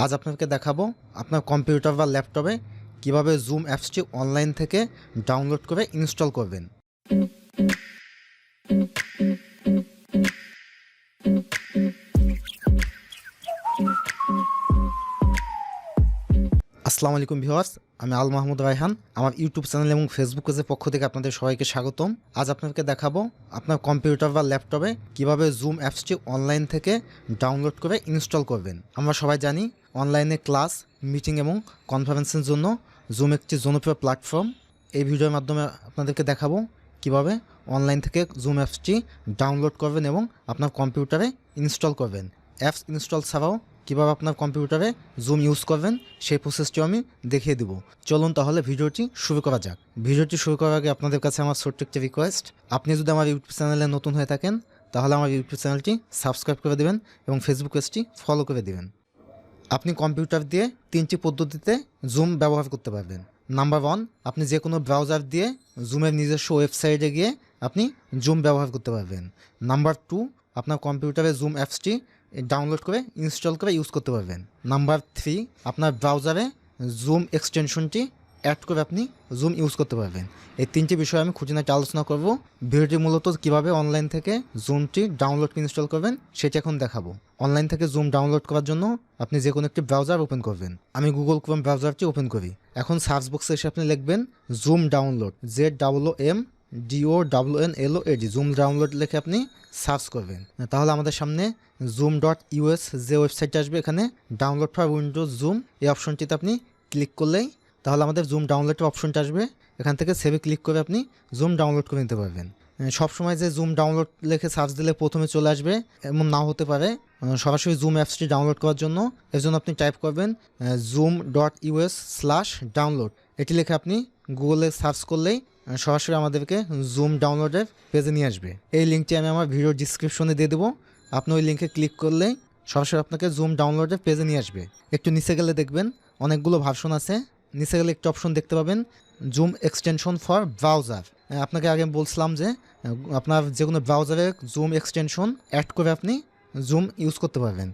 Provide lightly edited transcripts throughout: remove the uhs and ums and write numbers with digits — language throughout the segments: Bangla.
আজ আপনাকে দেখাবো আপনার কম্পিউটার বা ল্যাপটপে কিভাবে জুম অ্যাপসটি অনলাইন থেকে ডাউনলোড করে ইনস্টল করবেন। আসসালামু আলাইকুম ভিউয়ার্স, আমি আল মাহমুদ রায়হান। আমার ইউটিউব চ্যানেল এবং ফেসবুক পেজের পক্ষ থেকে আপনাদের সবাইকে স্বাগতম। আজ আপনাকে দেখাবো আপনার কম্পিউটার বা ল্যাপটপে কিভাবে জুম অ্যাপসটি অনলাইন থেকে ডাউনলোড করে ইনস্টল করবেন। আমরা সবাই জানি অনলাইনে ক্লাস, মিটিং এবং কনফারেন্সের জন্য জুম একটি জনপ্রিয় প্ল্যাটফর্ম। এই ভিডিওর মাধ্যমে আপনাদেরকে দেখাবো কিভাবে অনলাইন থেকে জুম অ্যাপসটি ডাউনলোড করবেন এবং আপনার কম্পিউটারে ইনস্টল করবেন। অ্যাপস ইনস্টল ছাড়াও কীভাবে আপনার কম্পিউটারে জুম ইউজ করবেন সেই প্রসেসটিও আমি দেখিয়ে দেবো। চলুন তাহলে ভিডিওটি শুরু করা যাক। ভিডিওটি শুরু করার আগে আপনাদের কাছে আমার ছোট্ট একটি রিকোয়েস্ট, আপনি যদি আমার ইউটিউব চ্যানেলে নতুন হয়ে থাকেন তাহলে আমার ইউটিউব চ্যানেলটি সাবস্ক্রাইব করে দেবেন এবং ফেসবুক পেজটি ফলো করে দেবেন। আপনি কম্পিউটার দিয়ে 3টি পদ্ধতিতে জুম ব্যবহার করতে পারবেন। নাম্বার 1, আপনি যে কোনো ব্রাউজার দিয়ে জুমের নিজস্ব ওয়েবসাইটে গিয়ে আপনি জুম ব্যবহার করতে পারবেন। নাম্বার 2, আপনার কম্পিউটারে জুম অ্যাপসটি ডাউনলোড করে ইনস্টল করে ইউজ করতে পারবেন। নাম্বার 3, আপনার ব্রাউজারে জুম এক্সটেনশনটি অ্যাড করে আপনি জুম ইউজ করতে পারবেন। এই 3টি বিষয়ে আমি খুঁটিনাটি আলোচনা করব। ভিডিওটি মূলত কীভাবে অনলাইন থেকে জুমটি ডাউনলোড ইনস্টল করবেন সেটি এখন দেখাবো। অনলাইন থেকে জুম ডাউনলোড করার জন্য আপনি যে কোনো একটি ব্রাউজার ওপেন করবেন। আমি গুগল ক্রোম ব্রাউজারটি ওপেন করি। এখন সার্চ বক্সে এসে আপনি লিখবেন zoom download, ZOOMDOWNLOAD, zoom download লিখে আপনি সার্চ করবেন। তাহলে আমাদের সামনে zoom.us যে ওয়েবসাইটটা আসবে, এখানে ডাউনলোড ফর উইন্ডোজ জুম এই অপশনটিতে আপনি ক্লিক করলেই তাহলে আমাদের জুম ডাউনলোডের অপশনটা আসবে। এখান থেকে সেভে ক্লিক করে আপনি জুম ডাউনলোড করে নিতে পারবেন। সবসময় যে জুম ডাউনলোড লিখে সার্চ দিলে প্রথমে চলে আসবে এমন নাও হতে পারে। সরাসরি জুম অ্যাপসটি ডাউনলোড করার জন্য এর জন্য আপনি টাইপ করবেন zoom.us/download। এটি লিখে আপনি গুগলে সার্চ করলেই সরাসরি আমাদেরকে জুম ডাউনলোডের পেজে নিয়ে আসবে। এই লিঙ্কটি আমি আমার ভিডিও ডিসক্রিপশনে দিয়ে দেবো। আপনি ওই লিঙ্কে ক্লিক করলেই সরাসরি আপনাকে জুম ডাউনলোডের পেজে নিয়ে আসবে। একটু নিচে গেলে দেখবেন অনেকগুলো ভার্সন আছে। নিচে গেলে একটি অপশন দেখতে পাবেন জুম এক্সটেনশন ফর ব্রাউজার। আপনাকে আগে বলছিলাম যে আপনার যে কোনো ব্রাউজারে জুম এক্সটেনশন অ্যাড করে আপনি জুম ইউজ করতে পারবেন।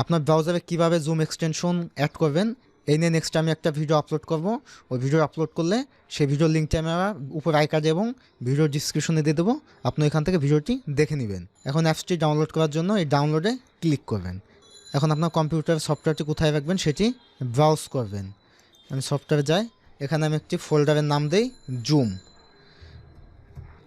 আপনার ব্রাউজারে কীভাবে জুম এক্সটেনশন অ্যাড করবেন এই নিয়ে নেক্সট আমি একটা ভিডিও আপলোড করব। ওই ভিডিও আপলোড করলে সেই ভিডিওর লিঙ্কটি আমি উপর আই কার্ডে এবং ভিডিও ডিসক্রিপশনে দিয়ে দেবো। আপনি এখান থেকে ভিডিওটি দেখে নেবেন। এখন অ্যাপসটি ডাউনলোড করার জন্য এই ডাউনলোডে ক্লিক করবেন। এখন আপনার কম্পিউটার সফটওয়্যারটি কোথায় রাখবেন সেটি ব্রাউজ করবেন। আমি সফটওয়্যারে যাই, এখানে আমি একটি ফোল্ডারের নাম দেই জুম।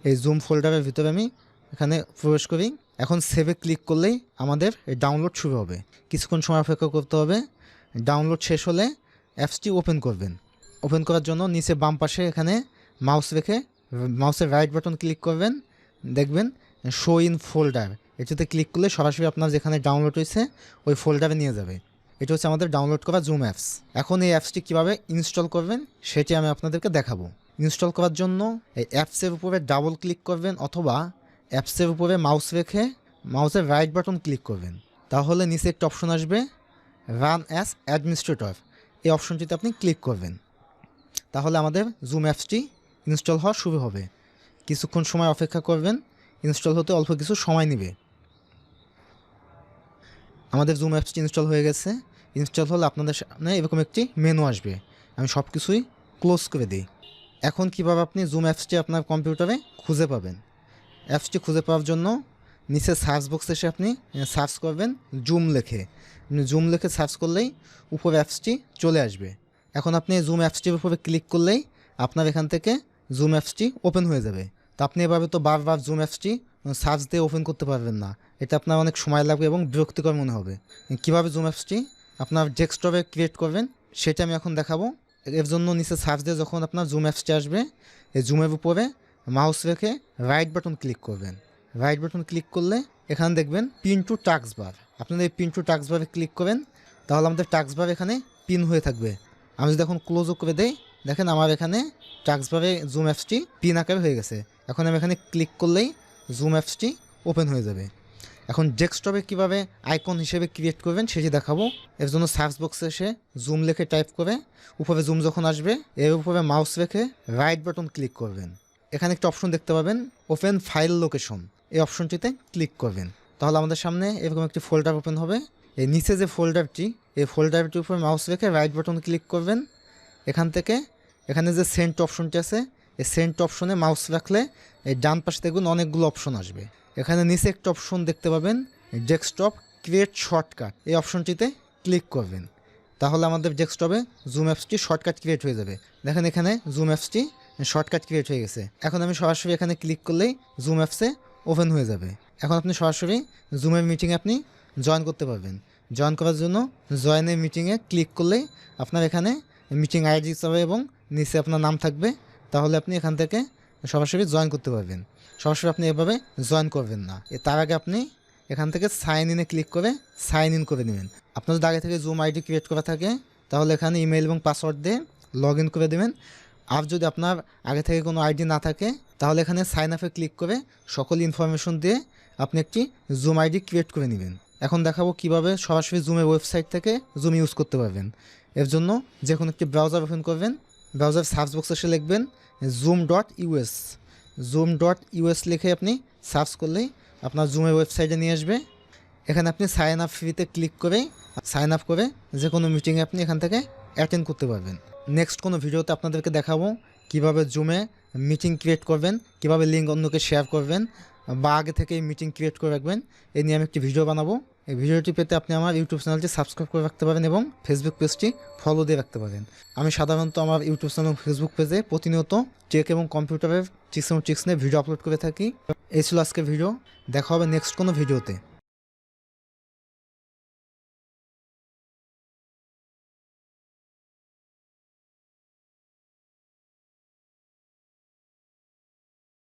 এই জুম ফোল্ডারের ভিতরে আমি এখানে প্রবেশ করি। এখন সেভে ক্লিক করলেই আমাদের এই ডাউনলোড শুরু হবে। কিছুক্ষণ সময় অপেক্ষা করতে হবে। ডাউনলোড শেষ হলে অ্যাপসটি ওপেন করবেন। ওপেন করার জন্য নিচে বাম পাশে এখানে মাউস রেখে মাউসের রাইট বাটন ক্লিক করবেন। দেখবেন শো ইন ফোল্ডার, এটিতে ক্লিক করলে সরাসরি আপনার যেখানে ডাউনলোড হয়েছে ওই ফোল্ডারে নিয়ে যাবে। এটা হচ্ছে আমাদের ডাউনলোড করা জুম অ্যাপস। এখন এই অ্যাপসটি কীভাবে ইনস্টল করবেন সেটি আমি আপনাদেরকে দেখাবো। ইনস্টল করার জন্য এই অ্যাপসের উপরে ডাবল ক্লিক করবেন অথবা অ্যাপসের উপরে মাউস রেখে মাউসের রাইট বাটন ক্লিক করবেন। তাহলে নিচে একটা অপশন আসবে রান অ্যাজ অ্যাডমিনিস্ট্রেটর, এই অপশনটিতে আপনি ক্লিক করবেন। তাহলে আমাদের জুম অ্যাপসটি ইনস্টল হওয়া শুরু হবে। কিছুক্ষণ সময় অপেক্ষা করবেন, ইনস্টল হতে অল্প কিছু সময় নেবে। আমাদের জুম অ্যাপসটি ইনস্টল হয়ে গেছে। ইনস্টল হলে আপনাদের সামনে এরকম একটি মেনু আসবে। আমি সব কিছুই ক্লোজ করে দিই। এখন কীভাবে আপনি জুম অ্যাপসটি আপনার কম্পিউটারে খুঁজে পাবেন? অ্যাপসটি খুঁজে পাওয়ার জন্য নিচে সার্চ বক্সে এসে আপনি সার্চ করবেন জুম লেখে। জুম লেখে সার্চ করলেই উপরে অ্যাপসটি চলে আসবে। এখন আপনি জুম অ্যাপসটির উপরে ক্লিক করলেই আপনার এখান থেকে জুম অ্যাপসটি ওপেন হয়ে যাবে। তো আপনি এভাবে তো বারবার জুম অ্যাপসটি সার্চ দিয়ে ওপেন করতে পারবেন না, এটা আপনার অনেক সময় লাগবে এবং বিরক্তিকর মনে হবে। কীভাবে জুম অ্যাপসটি আপনার ডেস্কটপে ক্রিয়েট করবেন সেটা আমি এখন দেখাবো। এর জন্য নিচে সার্চ দিয়ে যখন আপনার জুম অ্যাপসটি আসবে, এই জুমের উপরে মাউস রেখে রাইট বাটন ক্লিক করবেন। রাইট বাটন ক্লিক করলে এখানে দেখবেন পিন টু টাস্ক বার। আপনারা এই পিন টু টাস্ক বারে ক্লিক করেন, তাহলে আমাদের টাস্ক বার এখানে পিন হয়ে থাকবে। আমি যদি এখন ক্লোজও করে দেই, দেখেন আমার এখানে টাস্ক বারে জুম অ্যাপসটি পিন আকারে হয়ে গেছে। এখন আমি এখানে ক্লিক করলেই জুম অ্যাপসটি ওপেন হয়ে যাবে। এখন ডেস্কটপে কীভাবে আইকন হিসেবে ক্রিয়েট করবেন সেটি দেখাবো। এর জন্য সার্চ বক্সে এসে জুম লিখে টাইপ করে উপরে জুম যখন আসবে এর উপরে মাউস রেখে রাইট বাটন ক্লিক করবেন। এখানে একটা অপশন দেখতে পাবেন ওপেন ফাইল লোকেশন, এই অপশনটিতে ক্লিক করবেন। তাহলে আমাদের সামনে এরকম একটি ফোল্ডার ওপেন হবে। এই নিচে যে ফোল্ডারটি, এই ফোল্ডারটির উপর মাউস রেখে রাইট বাটন ক্লিক করবেন। এখান থেকে এখানে যে সেন্ট অপশনটি আছে, এই সেন্ট অপশনে মাউস রাখলে এই ডান পাশে দেখুন অনেকগুলো অপশন আসবে। এখানে নিচে একটা অপশন দেখতে পাবেন ডেস্কটপ ক্রিয়েট শর্টকাট, এই অপশনটিতে ক্লিক করবেন। তাহলে আমাদের ডেস্কটপে জুম অ্যাপসটি শর্টকাট ক্রিয়েট হয়ে যাবে। দেখেন এখানে জুম অ্যাপসটি শর্টকাট ক্রিয়েট হয়ে গেছে। এখন আমি সরাসরি এখানে ক্লিক করলেই জুম অ্যাপসে ওপেন হয়ে যাবে। এখন আপনি সরাসরি জুমের মিটিংয়ে আপনি জয়েন করতে পারবেন। জয়েন করার জন্য জয়েনের মিটিংয়ে ক্লিক করলেই আপনার এখানে মিটিং আইডি চাবে এবং নিচে আপনার নাম থাকবে। তাহলে আপনি এখান থেকে সরাসরি জয়েন করতে পারবেন। সরাসরি আপনি এভাবে জয়েন করবেন না, তার আগে আপনি এখান থেকে সাইন ইনে ক্লিক করে সাইন ইন করে নেবেন। আপনার যদি আগে থেকে জুম আইডি ক্রিয়েট করা থাকে তাহলে এখানে ইমেল এবং পাসওয়ার্ড দিয়ে লগ ইন করে দেবেন। আর যদি আপনার আগে থেকে কোনো আইডি না থাকে তাহলে এখানে সাইন আপে ক্লিক করে সকল ইনফরমেশন দিয়ে আপনি একটি জুম আইডি ক্রিয়েট করে নেবেন। এখন দেখাবো কিভাবে সরাসরি জুমের ওয়েবসাইট থেকে জুম ইউজ করতে পারবেন। এর জন্য যে কোনো একটি ব্রাউজার ওপেন করবেন। ব্রাউজার সার্চ বক্সে এসে লিখবেন zoom.us। zoom.us লিখে আপনি সার্চ করলেই আপনার জুমের ওয়েবসাইটে নিয়ে আসবে। এখানে আপনি সাইন আপ ফ্রিতে ক্লিক করে সাইন আপ করে যে কোনো মিটিংয়ে আপনি এখান থেকে অ্যাটেন্ড করতে পারবেন। নেক্সট কোনো ভিডিওতে আপনাদেরকে দেখাবো কিভাবে জুমে মিটিং ক্রিয়েট করবেন, কিভাবে লিঙ্ক অন্যকে শেয়ার করবেন বা আগে থেকে মিটিং ক্রিয়েট করে রাখবেন। এই নিয়ে আমি একটি ভিডিও বানাবো। এই ভিডিওটি পেতে আপনি আমার ইউটিউব চ্যানেলটি সাবস্ক্রাইব করে রাখতে পারেন এবং ফেসবুক পেজটি ফলো দিয়ে রাখতে পারেন। আমি সাধারণত আমার ইউটিউব চ্যানেল ফেসবুক পেজে প্রতিনিয়ত টেক এবং কম্পিউটারের টিপস এবং ট্রিক্স নিয়ে ভিডিও আপলোড করে থাকি। এই ছিল আজকের ভিডিও। দেখা হবে নেক্সট কোনো ভিডিওতে।